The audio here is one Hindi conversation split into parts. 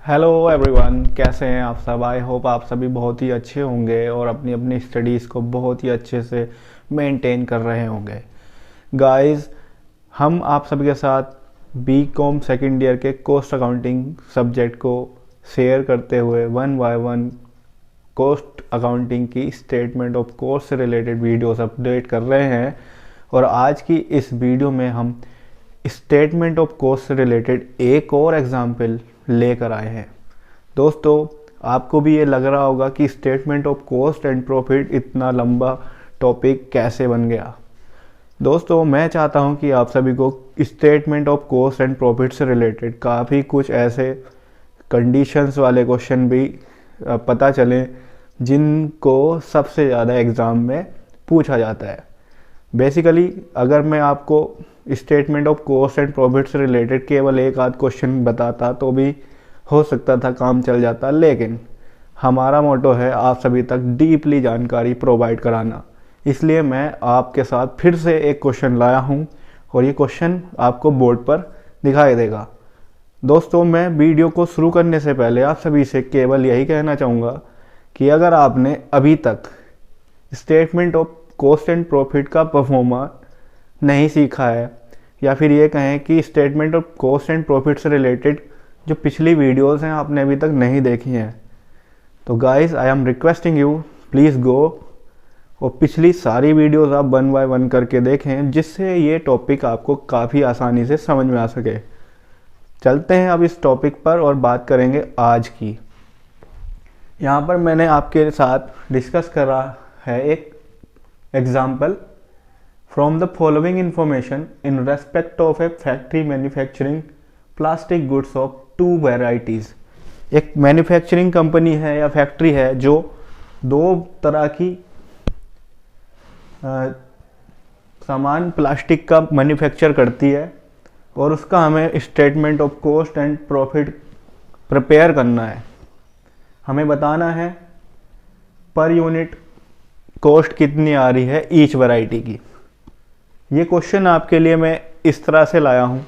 हेलो एवरीवन, कैसे हैं आप सब। आई होप आप सभी बहुत ही अच्छे होंगे और अपनी अपनी स्टडीज़ को बहुत ही अच्छे से मेंटेन कर रहे होंगे। गाइस, हम आप सभी के साथ बीकॉम सेकेंड ईयर के कॉस्ट अकाउंटिंग सब्जेक्ट को शेयर करते हुए one by one cost accounting की स्टेटमेंट ऑफ कॉस्ट से रिलेटेड वीडियोस अपडेट कर रहे हैं। और आज की इस वीडियो में हम स्टेटमेंट ऑफ कॉस्ट से रिलेटेड एक और एग्जाम्पल लेकर आए हैं। दोस्तों, आपको भी ये लग रहा होगा कि statement of cost and profit इतना लंबा टॉपिक कैसे बन गया। दोस्तों, मैं चाहता हूं कि आप सभी को statement of cost and profit से रिलेटेड काफ़ी कुछ ऐसे कंडीशंस वाले क्वेश्चन भी पता चलें जिनको सबसे ज़्यादा एग्ज़ाम में पूछा जाता है। बेसिकली अगर मैं आपको statement of cost and profit से रिलेटेड केवल एक आध क्वेश्चन बताता तो भी हो सकता था, काम चल जाता, लेकिन हमारा मोटो है आप सभी तक डीपली जानकारी प्रोवाइड कराना। इसलिए मैं आपके साथ फिर से एक क्वेश्चन लाया हूं और ये क्वेश्चन आपको बोर्ड पर दिखाई देगा। दोस्तों, मैं वीडियो को शुरू करने से पहले आप सभी से केवल यही कहना चाहूँगा कि अगर आपने अभी तक statement of cost and profit का परफॉर्मा नहीं सीखा है, या फिर ये कहें कि statement of cost and profit से रिलेटेड जो पिछली वीडियोस हैं आपने अभी तक नहीं देखी हैं, तो guys I am requesting you please go और पिछली सारी वीडियोस आप वन बाय वन करके देखें, जिससे ये टॉपिक आपको काफ़ी आसानी से समझ में आ सके। चलते हैं अब इस टॉपिक पर और बात करेंगे आज की। यहाँ पर मैंने आपके साथ डिस्कस करा है एक example from the following information in respect of a factory manufacturing plastic goods of two varieties. एक मैन्युफैक्चरिंग कंपनी है या फैक्ट्री है जो दो तरह की सामान प्लास्टिक का मैन्युफैक्चर करती है और उसका हमें statement of cost and profit prepare करना है। हमें बताना है पर यूनिट कॉस्ट कितनी आ रही है ईच वैरायटी की। ये क्वेश्चन आपके लिए मैं इस तरह से लाया हूँ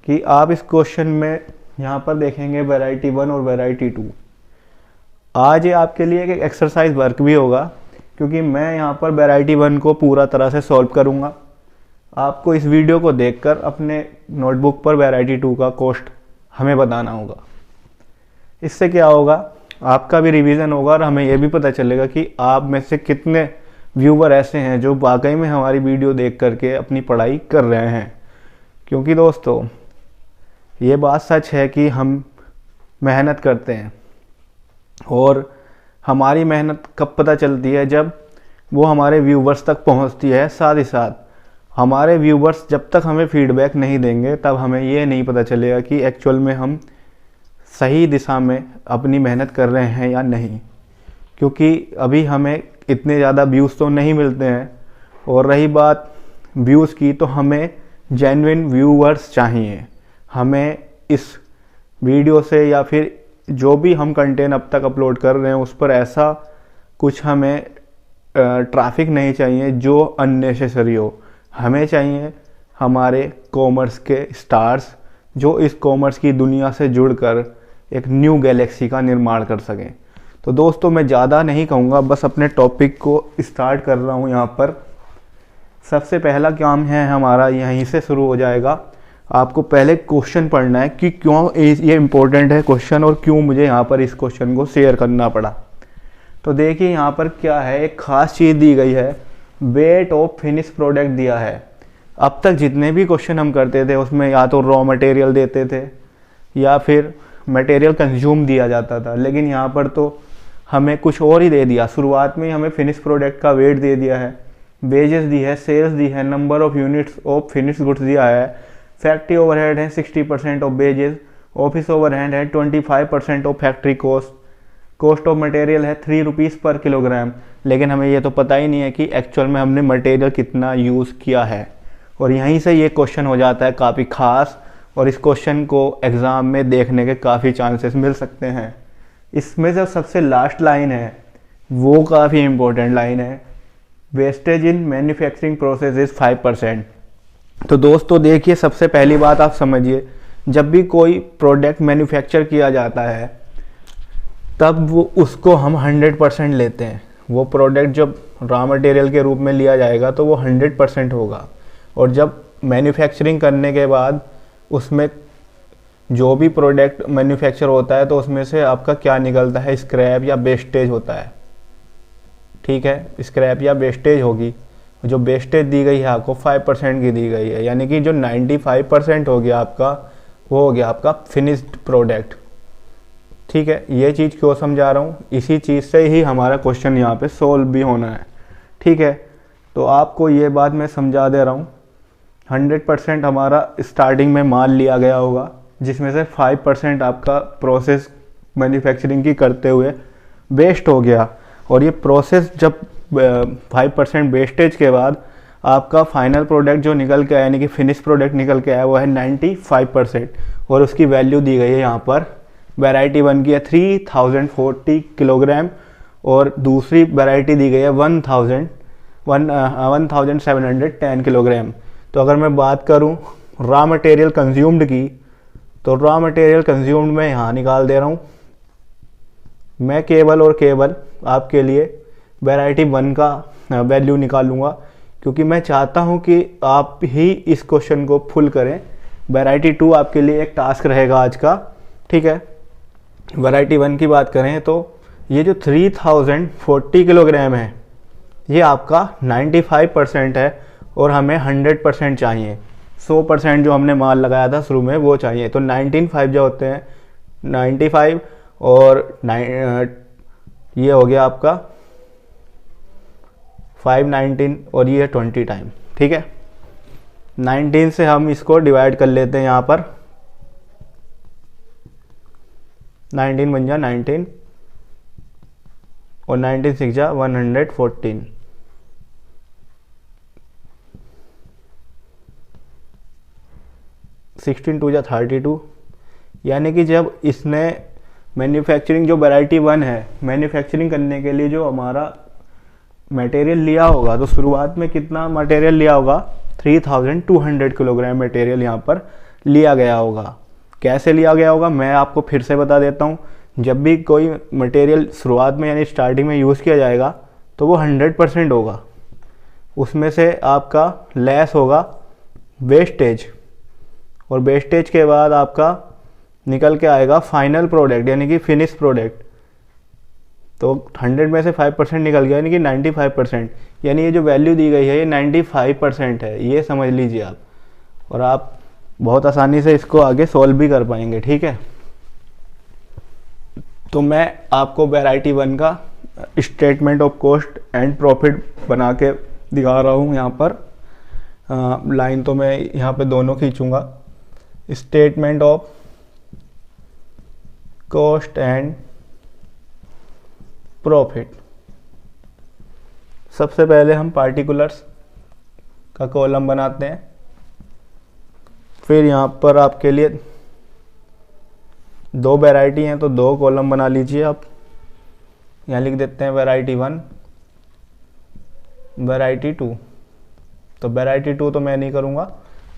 कि आप इस क्वेश्चन में यहाँ पर देखेंगे वैरायटी 1 और वैरायटी 2। आज ये आपके लिए एक एक्सरसाइज वर्क भी होगा, क्योंकि मैं यहाँ पर वैरायटी 1 को पूरा तरह से सॉल्व करूँगा। आपको इस वीडियो को देखकर अपने नोटबुक पर वैरायटी 2 का कॉस्ट हमें बताना होगा। इससे क्या होगा, आपका भी रिवीजन होगा और हमें यह भी पता चलेगा कि आप में से कितने व्यूवर ऐसे हैं जो वाकई में हमारी वीडियो देख करके अपनी पढ़ाई कर रहे हैं। क्योंकि दोस्तों, ये बात सच है कि हम मेहनत करते हैं और हमारी मेहनत कब पता चलती है, जब वो हमारे व्यूवर्स तक पहुंचती है। साथ ही साथ हमारे व्यूवर्स जब तक हमें फीडबैक नहीं देंगे तब हमें ये नहीं पता चलेगा कि एक्चुअल में हम सही दिशा में अपनी मेहनत कर रहे हैं या नहीं। क्योंकि अभी हमें इतने ज़्यादा व्यूज़ तो नहीं मिलते हैं, और रही बात व्यूज़ की, तो हमें जेन्युइन व्यूअर्स चाहिए। हमें इस वीडियो से या फिर जो भी हम कंटेंट अब तक अपलोड कर रहे हैं उस पर ऐसा कुछ हमें ट्रैफिक नहीं चाहिए जो अननेसेसरी हो। हमें चाहिए हमारे कॉमर्स के स्टार्स जो इस कॉमर्स की दुनिया से जुड़कर एक न्यू गैलेक्सी का निर्माण कर सकें। तो दोस्तों, मैं ज़्यादा नहीं कहूँगा, बस अपने टॉपिक को स्टार्ट कर रहा हूँ। यहाँ पर सबसे पहला काम है हमारा, यहीं से शुरू हो जाएगा। आपको पहले क्वेश्चन पढ़ना है कि क्यों ये इम्पोर्टेंट है क्वेश्चन और क्यों मुझे यहाँ पर इस क्वेश्चन को शेयर करना पड़ा। तो देखिए यहाँ पर क्या है, एक ख़ास चीज़ दी गई है, वेट ऑफ फिनिश प्रोडक्ट दिया है। अब तक जितने भी क्वेश्चन हम करते थे उसमें या तो रॉ मटेरियल देते थे या फिर मटेरियल कंज्यूम दिया जाता था, लेकिन यहाँ पर तो हमें कुछ और ही दे दिया। शुरुआत में ही हमें फिनिश प्रोडक्ट का वेट दे दिया है, वेजेस दी है, सेल्स दी है, number of units of finish goods दिया है, फैक्ट्री ओवरहेड है 60% ऑफ वेजेस, ऑफिस ओवरहेड है 25% of factory cost, cost of material है 3 रुपीज़ पर किलोग्राम। लेकिन हमें ये तो पता ही नहीं है कि एक्चुअल में हमने मटेरियल कितना यूज़ किया है। और यहीं से ये क्वेश्चन हो जाता है काफ़ी खास, और इस क्वेश्चन को एग्ज़ाम में देखने के काफ़ी चांसेस मिल सकते हैं। इसमें जो सबसे लास्ट लाइन है वो काफ़ी इम्पोर्टेंट लाइन है, wastage in manufacturing process is 5%। तो दोस्तों देखिए, सबसे पहली बात आप समझिए, जब भी कोई प्रोडक्ट मैन्युफैक्चर किया जाता है तब वो उसको हम 100% लेते हैं। वो प्रोडक्ट जब रॉ मटेरियल के रूप में लिया जाएगा तो वो 100% होगा, और जब मैन्युफैक्चरिंग करने के बाद उसमें जो भी प्रोडक्ट मैन्युफैक्चर होता है तो उसमें से आपका क्या निकलता है, स्क्रैप या वेस्टेज होता है। ठीक है, स्क्रैप या वेस्टेज होगी। जो वेस्टेज दी गई है आपको 5% की दी गई है, यानी कि जो 95% हो गया आपका, वो हो गया आपका फिनिश्ड प्रोडक्ट। ठीक है, ये चीज़ क्यों समझा रहा हूँ, इसी चीज़ से ही हमारा क्वेश्चन यहाँ पे सोल्व भी होना है। ठीक है, तो आपको ये बात मैं समझा दे रहा हूँ। 100% हमारा स्टार्टिंग में माल लिया गया होगा, जिसमें से 5% आपका प्रोसेस मैन्युफैक्चरिंग की करते हुए वेस्ट हो गया, और ये प्रोसेस जब 5% वेस्टेज के बाद आपका फाइनल प्रोडक्ट जो निकल के आया, यानी कि फिनिश प्रोडक्ट निकल के आया, वो है 95%, और उसकी वैल्यू दी गई है यहाँ पर। वैरायटी 1 की है 3040 किलोग्राम, और दूसरी वैरायटी दी गई है 1710 किलोग्राम। तो अगर मैं बात करूँ रॉ मटेरियल कंज्यूम्ड की, तो रॉ मटेरियल कंज्यूम्ड मैं यहाँ निकाल दे रहा हूँ। मैं केवल और केवल आपके लिए वैरायटी 1 का वैल्यू निकालूंगा, क्योंकि मैं चाहता हूँ कि आप ही इस क्वेश्चन को फुल करें। वैरायटी 2 आपके लिए एक टास्क रहेगा आज का। ठीक है, वैरायटी 1 की बात करें तो ये जो 3040 किलोग्राम है ये आपका 95% है, और हमें 100% चाहिए। 100% जो हमने माल लगाया था शुरू में वो चाहिए। तो 19.5 जो होते हैं 95, और ये हो गया आपका 519, और ये 20 टाइम। ठीक है, 19 से हम इसको डिवाइड कर लेते हैं यहाँ पर। 19 बन जा 19, और 19 6 जा 114। 16 2 जा 32, यानी कि जब इसने मैन्युफैक्चरिंग जो वैरायटी 1 है, मैन्युफैक्चरिंग करने के लिए जो हमारा मटेरियल लिया होगा, तो शुरुआत में कितना मटेरियल लिया होगा, 3200 किलोग्राम मटेरियल यहाँ पर लिया गया होगा। कैसे लिया गया होगा मैं आपको फिर से बता देता हूँ। जब भी कोई मटेरियल शुरुआत में यानी स्टार्टिंग में यूज़ किया जाएगा तो वो 100% होगा, उसमें से आपका लेस होगा वेस्टेज, और वेस्टेज के बाद आपका निकल के आएगा फाइनल प्रोडक्ट, यानी कि फिनिश प्रोडक्ट। तो 100 में से 5% निकल गया, यानी कि 95%, यानी ये जो वैल्यू दी गई है ये 95% है, ये समझ लीजिए आप, और आप बहुत आसानी से इसको आगे सॉल्व भी कर पाएंगे। ठीक है, तो मैं आपको वैरायटी 1 का statement of cost and profit बना के दिखा रहा हूँ यहाँ पर। लाइन तो मैं यहाँ पे दोनों खींचूंगा। Statement of cost and profit. सबसे पहले हम पार्टिकुलर्स का कॉलम बनाते हैं, फिर यहाँ पर आपके लिए 2 वैरायटी हैं तो 2 कॉलम बना लीजिए आप। यहाँ लिख देते हैं वैरायटी 1, वैरायटी 2। तो वैरायटी 2 तो मैं नहीं करूँगा,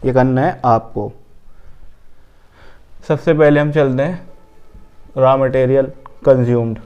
ये करना है आपको। सबसे पहले हम चलते हैं raw material consumed.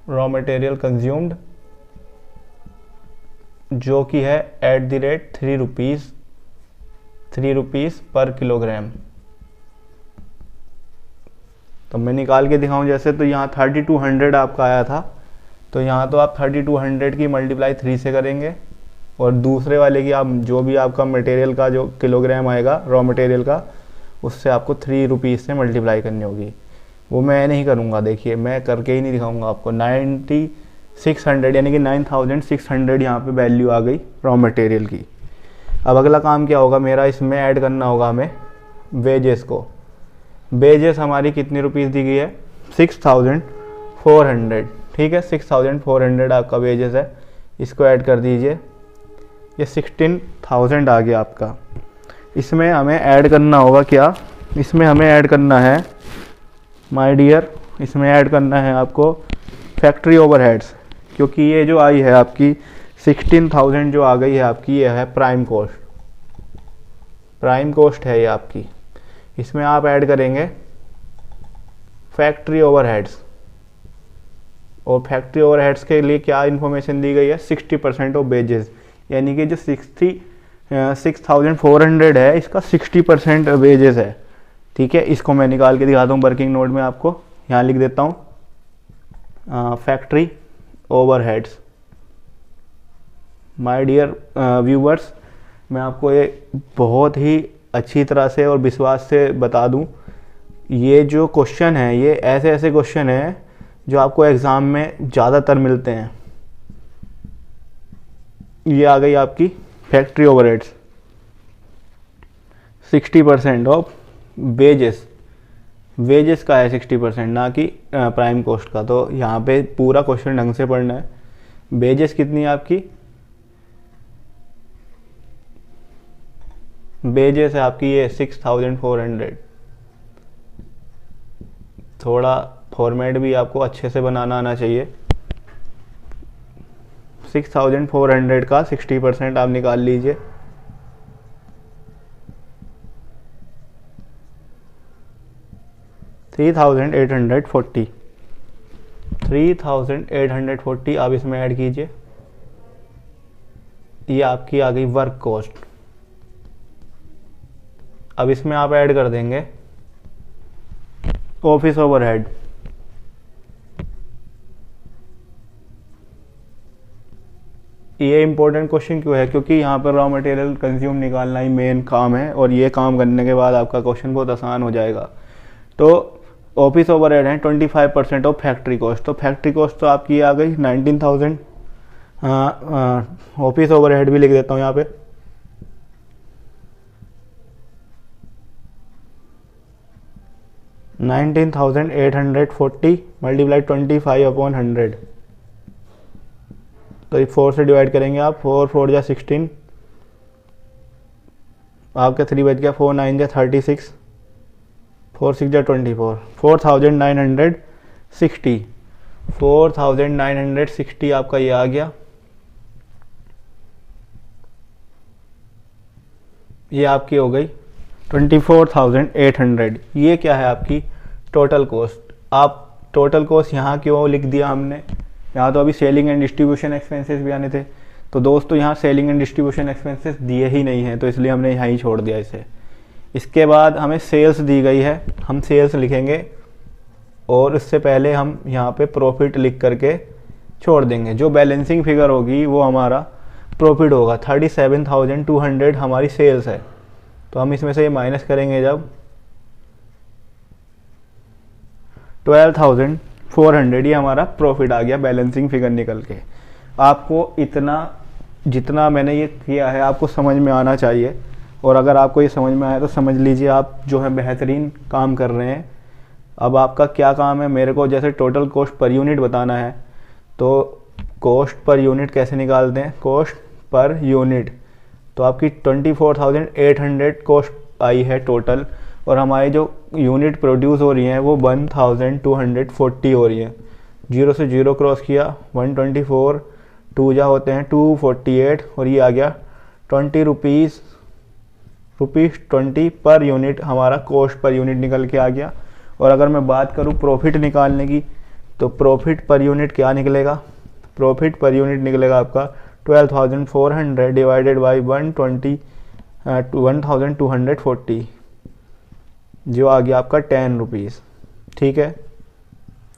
Raw material consumed जो कि है @ 3 रुपीज़ पर किलोग्राम। तो मैं निकाल के दिखाऊं जैसे, तो यहाँ 3200 आपका आया था, तो यहाँ तो आप 3200 की मल्टीप्लाई 3 से करेंगे, और दूसरे वाले की आप जो भी आपका मटेरियल का जो किलोग्राम आएगा रॉ मटेरियल का, उससे आपको 3 रुपीज़ से मल्टीप्लाई करनी होगी। वो मैं नहीं करूँगा, देखिए मैं करके ही नहीं दिखाऊंगा आपको। 9600 यानी कि 9600 यहाँ पे वैल्यू आ गई रॉ मटेरियल की। अब अगला काम क्या होगा मेरा, इसमें ऐड करना होगा हमें वेजेस को। वेजेस हमारी कितनी रुपीज़ दी गई है, 6400। ठीक है, 6400 आपका वेजेस है, इसको ऐड कर दीजिए, ये 16000 आ गया आपका। इसमें हमें ऐड करना होगा क्या, इसमें हमें ऐड करना है माय डियर, इसमें ऐड करना है आपको फैक्ट्री ओवरहेड्स, क्योंकि ये जो आई है आपकी 16000 जो आ गई है आपकी, ये है प्राइम कॉस्ट। प्राइम कॉस्ट है ये आपकी। इसमें आप ऐड करेंगे फैक्ट्री ओवरहेड्स, और फैक्ट्री ओवरहेड्स के लिए क्या इन्फॉर्मेशन दी गई है, 60% ऑफ वेजेस, यानी कि जो 6,400 है इसका 60% वेजेस है। ठीक है, इसको मैं निकाल के दिखाता हूँ वर्किंग नोट में आपको, यहाँ लिख देता हूँ factory overheads. My dear viewers, मैं आपको ये बहुत ही अच्छी तरह से और विश्वास से बता दूं, ये जो क्वेश्चन है ये ऐसे ऐसे क्वेश्चन है जो आपको एग्ज़ाम में ज़्यादातर मिलते हैं। ये आ गई आपकी factory overheads, 60% of wages. Wages का है 60%, ना कि प्राइम कॉस्ट का। तो यहाँ पे पूरा क्वेश्चन ढंग से पढ़ना है। वेजेस कितनी है आपकी, वेजेस है आपकी ये 6,400। थोड़ा फॉर्मेट भी आपको अच्छे से बनाना आना चाहिए। 6,400 का 60% आप निकाल लीजिए, $3,840। 3,840 आप इसमें ऐड कीजिए, ये आपकी आ गई वर्क कॉस्ट। अब इसमें आप ऐड कर देंगे ऑफिस ओवरहेड, ये इंपॉर्टेंट क्वेश्चन क्यों है, क्योंकि यहाँ पर रॉ मटेरियल कंज्यूम निकालना ही मेन काम है, और ये काम करने के बाद आपका क्वेश्चन बहुत आसान हो जाएगा। तो ऑफिस ओवरहेड है 25% ऑफ फैक्ट्री कॉस्ट। तो फैक्ट्री कॉस्ट तो आपकी आ गई 19,000। ऑफिस ओवरहेड भी लिख देता हूँ यहाँ पे, $19,840 मल्टीप्लाई 25/100। तो ये 4 से डिवाइड करेंगे आप, 4 4 जा 16, आपका 3 बच गया, 4 9 जा 36, 4 6 जा 24, 4,960। 4,960 आपका ये आ गया। ये आपकी हो गई 24,800। ये क्या है आपकी टोटल कॉस्ट। आप टोटल कॉस्ट यहाँ क्यों लिख दिया हमने, यहाँ तो अभी सेलिंग एंड डिस्ट्रीब्यूशन एक्सपेंसेस भी आने थे, तो दोस्तों यहाँ सेलिंग एंड डिस्ट्रीब्यूशन एक्सपेंसेस दिए ही नहीं है, तो इसलिए हमने यहाँ ही छोड़ दिया इसे। इसके बाद हमें सेल्स दी गई है, हम सेल्स लिखेंगे, और इससे पहले हम यहाँ पे प्रॉफिट लिख करके छोड़ देंगे। जो बैलेंसिंग फिगर होगी वो हमारा प्रॉफिट होगा। 37,200 हमारी सेल्स है, तो हम इसमें से ये माइनस करेंगे जब 12,400, ये हमारा प्रॉफिट आ गया बैलेंसिंग फिगर निकल के। आपको इतना जितना मैंने ये किया है आपको समझ में आना चाहिए, और अगर आपको ये समझ में आया तो समझ लीजिए आप जो है बेहतरीन काम कर रहे हैं। अब आपका क्या काम है, मेरे को जैसे टोटल कॉस्ट पर यूनिट बताना है, तो कॉस्ट पर यूनिट कैसे निकालते हैं, कॉस्ट पर यूनिट। तो आपकी 24,800 कॉस्ट आई है टोटल, और हमारी जो यूनिट प्रोड्यूस हो रही हैं वो 1,240 हो रही है। 0 से 0 क्रॉस किया, 124, 2 जा होते हैं 248, और ये आ गया 20 रुपीज़ 20 पर यूनिट हमारा कॉस्ट पर यूनिट निकल के आ गया। और अगर मैं बात करूँ प्रॉफिट निकालने की, तो प्रॉफिट पर यूनिट क्या निकलेगा, प्रॉफिट पर यूनिट निकलेगा आपका 12,400 डिवाइडेड बाई 1,240, जो आ गया आपका 10 रुपीज़। ठीक है,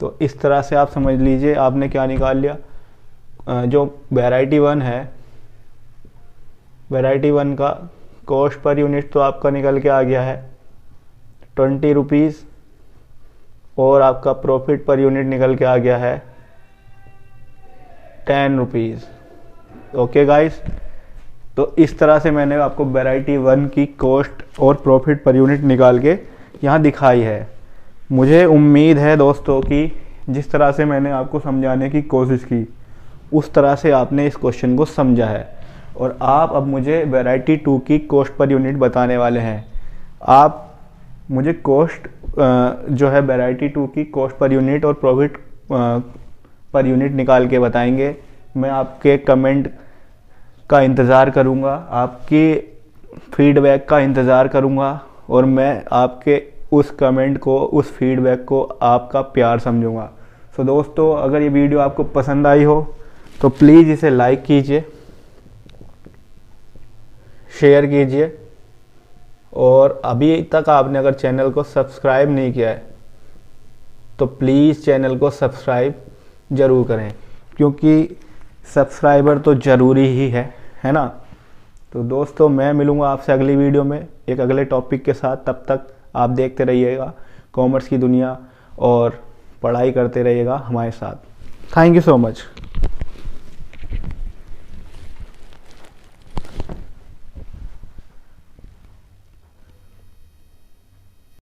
तो इस तरह से आप समझ लीजिए आपने क्या निकाल लिया। जो वैरायटी 1 है, वैरायटी 1 का कॉस्ट पर यूनिट तो आपका निकल के आ गया है 20 रुपीज़, और आपका प्रॉफिट पर यूनिट निकल के आ गया है 10 रुपीज़। ओके गाइस, तो इस तरह से मैंने आपको वैरायटी 1 की कॉस्ट और प्रॉफिट पर यूनिट निकाल के यहाँ दिखाई है। मुझे उम्मीद है दोस्तों कि जिस तरह से मैंने आपको समझाने की कोशिश की उस तरह से आपने इस क्वेश्चन को समझा है, और आप अब मुझे वैरायटी 2 की कॉस्ट पर यूनिट बताने वाले हैं। आप मुझे कॉस्ट जो है वैरायटी 2 की कॉस्ट पर यूनिट और प्रॉफिट पर यूनिट निकाल के बताएंगे। मैं आपके कमेंट का इंतज़ार करूंगा, आपकी फीडबैक का इंतज़ार करूँगा और मैं आपके उस कमेंट को, उस फीडबैक को आपका प्यार समझूंगा। सो दोस्तों, अगर ये वीडियो आपको पसंद आई हो तो प्लीज़ इसे लाइक कीजिए, शेयर कीजिए, और अभी तक आपने अगर चैनल को सब्सक्राइब नहीं किया है तो प्लीज़ चैनल को सब्सक्राइब ज़रूर करें, क्योंकि सब्सक्राइबर तो ज़रूरी ही है ना। तो दोस्तों, मैं मिलूँगा आपसे अगली वीडियो में एक अगले टॉपिक के साथ। तब तक आप देखते रहिएगा कॉमर्स की दुनिया और पढ़ाई करते रहिएगा हमारे साथ। Thank you so much.